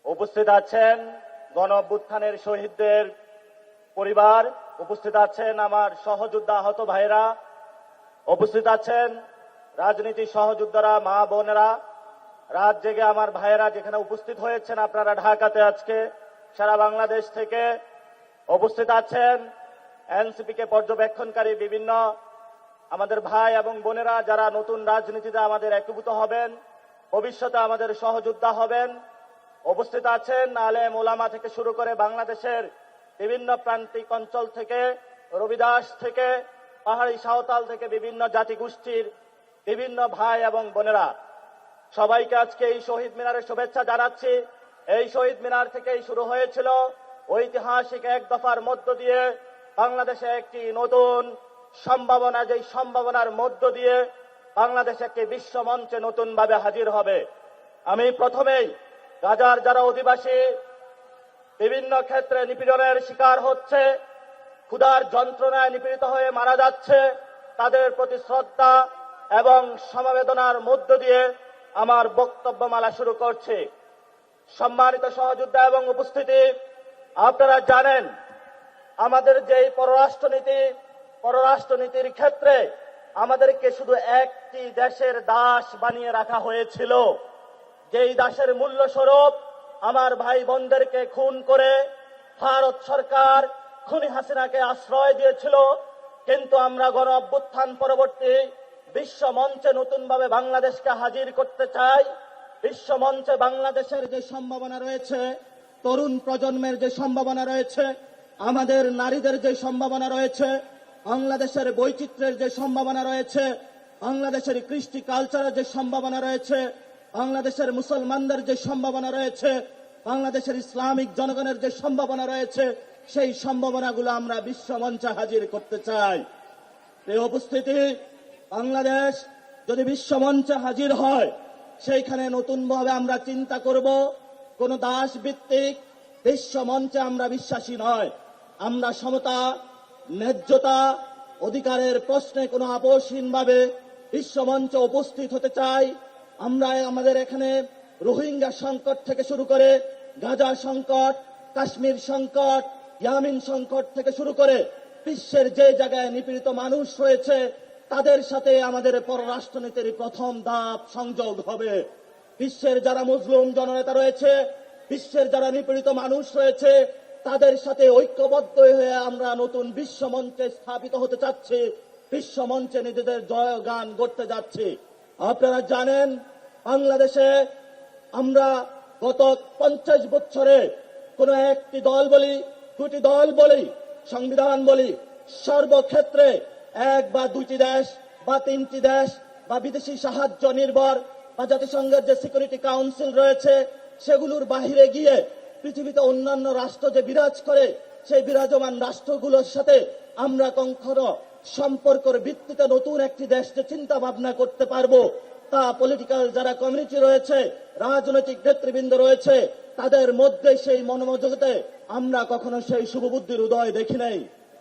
উপস্থিত আছেন গণ অভ্যুত্থানের শহীদদের পরিবার, উপস্থিত আছেন আমার সহযোদ্ধা আহত ভাইরা, উপস্থিত আছেন রাজনীতি সহযোদ্ধারা, মা বোনেরা, রাত জেগে আমার ভাইয়েরা যেখানে উপস্থিত হয়েছেন আপনারা ঢাকাতে আজকে সারা বাংলাদেশ থেকে উপস্থিত আছেন এনসিপি কে পর্যবেক্ষণকারী বিভিন্ন আমাদের ভাই এবং বোনেরা যারা নতুন রাজনীতিতে আমাদের একীভূত হবেন, ভবিষ্যতে আমাদের সহযোদ্ধা হবেন। উপস্থিত আছেন আলেম ওলামা থেকে শুরু করে বাংলাদেশের বিভিন্ন প্রান্তিক অঞ্চল থেকে, রবিদাস থেকে, পাহাড়ি সাঁওতাল থেকে বিভিন্ন জাতিগোষ্ঠীর বিভিন্ন ভাই এবং বোনেরা, সবাইকে আজকে এই শহীদ মিনারের শুভেচ্ছা জানাচ্ছি। এই শহীদ মিনার থেকেই শুরু হয়েছিল ঐতিহাসিক এক দফার মধ্য দিয়ে বাংলাদেশে একটি নতুন সম্ভাবনা, যেই সম্ভাবনার মধ্য দিয়ে বাংলাদেশ একটি বিশ্ব মঞ্চে নতুন ভাবে হাজির হবে। আমি প্রথমেই গাজার যারা অধিবাসী বিভিন্ন ক্ষেত্রে নিপীড়নের শিকার হচ্ছে, ক্ষুধার যন্ত্রণায় নিপীড়িত হয়ে মারা যাচ্ছে, তাদের প্রতি শ্রদ্ধা এবং সমবেদনার মধ্য দিয়ে আমার বক্তব্যমালা শুরু করছি। সম্মানিত সহযোদ্ধা এবং উপস্থিতি, আপনারা জানেন আমাদের যেই পররাষ্ট্রনীতির ক্ষেত্রে আমাদেরকে শুধু একটি দেশের দাস বানিয়ে রাখা হয়েছিল, যেই দাসের মূল্য স্বরূপ আমার ভাই বোনদেরকে খুন করে ভারত সরকার খুনি হাসিনাকে আশ্রয় দিয়েছিল। কিন্তু আমরা গণ অভ্যুত্থান পরবর্তী বিশ্ব মঞ্চে নতুনভাবে বাংলাদেশকে হাজির করতে চাই। বিশ্ব মঞ্চে বাংলাদেশের যে সম্ভাবনা রয়েছে, তরুণ প্রজন্মের যে সম্ভাবনা রয়েছে, আমাদের নারীদের যে সম্ভাবনা রয়েছে, বাংলাদেশের বৈচিত্র্যের যে সম্ভাবনা রয়েছে, বাংলাদেশের কৃষ্টি কালচারের যে সম্ভাবনা রয়েছে, বাংলাদেশের মুসলমানদের যে সম্ভাবনা রয়েছে, বাংলাদেশের ইসলামিক জনগণের যে সম্ভাবনা রয়েছে, সেই সম্ভাবনাগুলো আমরা বিশ্ব মঞ্চে হাজির করতে চাই। এই উপস্থিতি, বাংলাদেশ যদি বিশ্ব মঞ্চে হাজির হয়, সেইখানে নতুনভাবে আমরা চিন্তা করব। কোন দাস ভিত্তিক বিশ্ব মঞ্চে আমরা বিশ্বাসী নয়। আমরা সমতা, ন্যায্যতা, অধিকারের প্রশ্নে কোনো আপোষহীনভাবে বিশ্ব মঞ্চে উপস্থিত হতে চাই। আমরা আমাদের এখানে রোহিঙ্গা সংকট থেকে শুরু করে গাজা সংকট, কাশ্মীর সংকট, ইয়ামিন সংকট থেকে শুরু করে বিশ্বের যে জায়গায় নিপীড়িত মানুষ রয়েছে, তাদের সাথে আমাদের পররাষ্ট্রনীতির প্রথম ধাপ সংযোগ হবে। বিশ্বের যারা মুসলিম জননেতা রয়েছে, বিশ্বের যারা নিপীড়িত মানুষ রয়েছে, তাদের সাথে ঐক্যবদ্ধ হয়ে আমরা নতুন বিশ্ব মঞ্চে স্থাপিত হতে চাচ্ছি, বিশ্ব মঞ্চে নিজেদের জয়গান করতে যাচ্ছি। আপনারা জানেন বাংলাদেশে আমরা গত 50 বছরে কোন একটি দল বলি, দুটি দল বলি, সংবিধান বলি, সর্বক্ষেত্রে এক বা দুটি দেশ বা তিনটি দেশ বা বিদেশি সাহায্য নির্ভর বা জাতিসংঘের যে সিকিউরিটি কাউন্সিল রয়েছে, সেগুলোর বাহিরে গিয়ে পৃথিবীতে অন্যান্য রাষ্ট্র যে বিরাজ করে, সেই বিরাজমান রাষ্ট্রগুলোর সাথে আমরা কখনো সম্পর্কের ভিত্তিতে নতুন একটি দেশকে চিন্তা ভাবনা করতে পারবো, তা পলিটিক্যাল যারা কমিউনিটি রয়েছে, রাজনৈতিক নেতৃবৃন্দ রয়েছে, তাদের মধ্যে সেই মনোযোগতে আমরা কখনো সেই শুভবুদ্ধির উদয় দেখি নাই।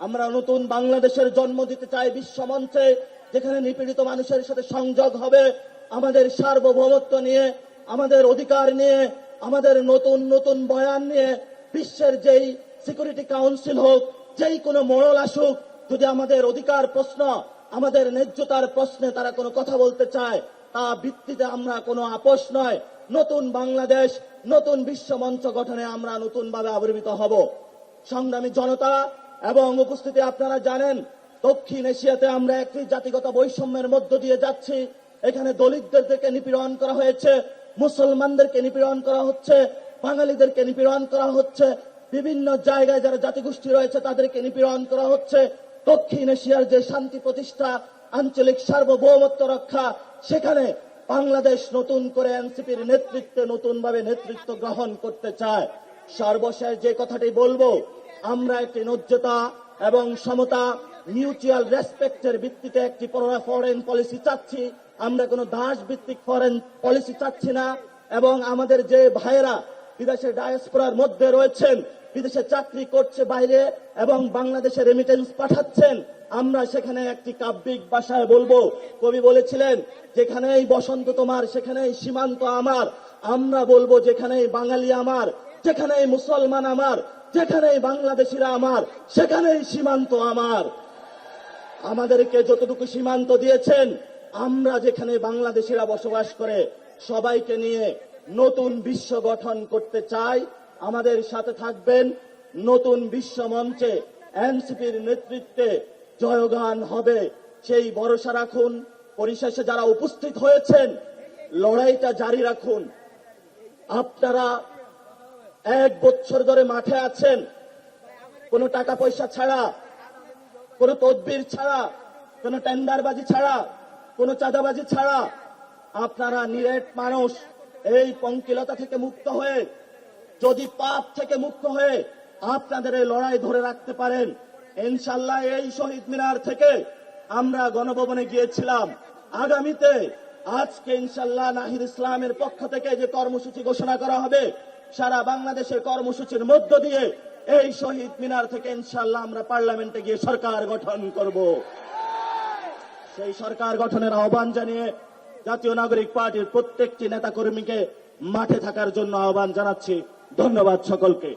আমরা নতুন বাংলাদেশের জন্ম দিতে চাই বিশ্ব মঞ্চে, যেখানে নিপীড়িত মানুষের সাথে সংযোগ হবে, আমাদের সার্বভৌমত্ব নিয়ে, আমাদের অধিকার নিয়ে, আমাদের নতুন নতুন বয়ান নিয়ে বিশ্বের যেই সিকিউরিটি কাউন্সিল হোক, যেই কোনো মোড়ল আসুক, যদি আমাদের অধিকার প্রশ্ন, আমাদের ন্যায্যতার প্রশ্নে তারা কোনো কথা বলতে চায়, তা ভিত্তিতে আমরা কোনো আপোষ নয়। নতুন বাংলাদেশ, নতুন বিশ্ব মঞ্চ গঠনে আমরা নতুনভাবে আবির্ভূত হব। সংগ্রামী জনতা এবং উপস্থিতি, আপনারা জানেন দক্ষিণ এশিয়াতে আমরা একটি জাতিগত বৈষম্যের মধ্য দিয়ে যাচ্ছি। এখানে দলিতদেরকে নিপীড়ন করা হয়েছে, মুসলমানদেরকে নিপীড়ন করা হচ্ছে, বাঙালিদেরকে নিপীড়ন করা হচ্ছে, বিভিন্ন জায়গায় যারা জাতিগোষ্ঠী রয়েছে তাদেরকে নিপীড়ন করা হচ্ছে। দক্ষিণ এশিয়ার যে শান্তি প্রতিষ্ঠা, আঞ্চলিক সার্বভৌমত্ব রক্ষা, সেখানে বাংলাদেশ নতুন করে এনসিপির নেতৃত্বে নতুনভাবে নেতৃত্ব গ্রহণ করতে চায়। সর্বশেষ যে কথাটি বলবো, আমরা একটি ন্যায্যতা এবং সমতা, মিউচুয়াল রেসপেক্টের ভিত্তিতে একটি ফরেন পলিসি চাচ্ছি। আমরা কোনো দাস ভিত্তিক ফরেন পলিসি চাচ্ছি না। এবং আমাদের যে ভাইয়েরা বিদেশে ডায়াসপোরার মধ্যে রয়েছেন, বিদেশে চাকরি করছে বাইরে এবং বাংলাদেশে রেমিটেন্স পাঠাচ্ছেন, আমরা সেখানে একটি কাব্যিক ভাষায় বলবো। কবি বলেছিলেন, যেখানেই বসন্ত তোমার সেখানেই সীমান্ত আমার, আমরা বলবো যেখানেই বাঙালি আমার, যেখানেই মুসলমান আমার, যেখানেই বাংলাদেশিরা আমার, সেখানেই সীমান্ত আমার। আমাদেরকে যতটুকু সীমান্ত দিয়েছেন, আমরা যেখানে বাংলাদেশিরা বসবাস করে সবাইকে নিয়ে নতুন বিশ্ব গঠন করতে চাই। আমাদের সাথে থাকবেন। নতুন বিশ্ব মঞ্চে এনসিপির নেতৃত্বে জয়গান হবে, সেই ভরসা রাখুন। পরিশেষে যারা উপস্থিত হয়েছেন, লড়াইটা জারি রাখুন। আপনারা 1 বছর ধরে মাঠে আছেন, কোনো টাকা পয়সা ছাড়া, কোনো তদবির ছাড়া, কোনো টেন্ডারবাজি ছাড়া, কোনো চাঁদাবাজি ছাড়া। আপনারা নিরেট মানুষ। এই পঙ্কিলতা থেকে মুক্ত হয়ে, যদি পাপ থেকে মুক্ত হয়ে আপনাদের এই লড়াই ধরে রাখতে পারেন, ইনশাল্লাহ এই শহীদ মিনার থেকে আমরা গণভবনে গিয়েছিলাম। আগামীতে আজকে ইনশাল্লাহ নাহিদ ইসলামের পক্ষ থেকে যে কর্মসূচি ঘোষণা করা হবে, সারা বাংলাদেশের কর্মসূচির মধ্য দিয়ে এই শহীদ মিনার থেকে ইনশাল্লাহ আমরা পার্লামেন্টে গিয়ে সরকার গঠন করব। সেই সরকার গঠনের আহ্বান জানিয়ে জাতীয় নাগরিক পার্টির প্রত্যেকটি নেতাকর্মীকে মাঠে থাকার জন্য আহ্বান জানাচ্ছি। ধন্যবাদ সকলকে।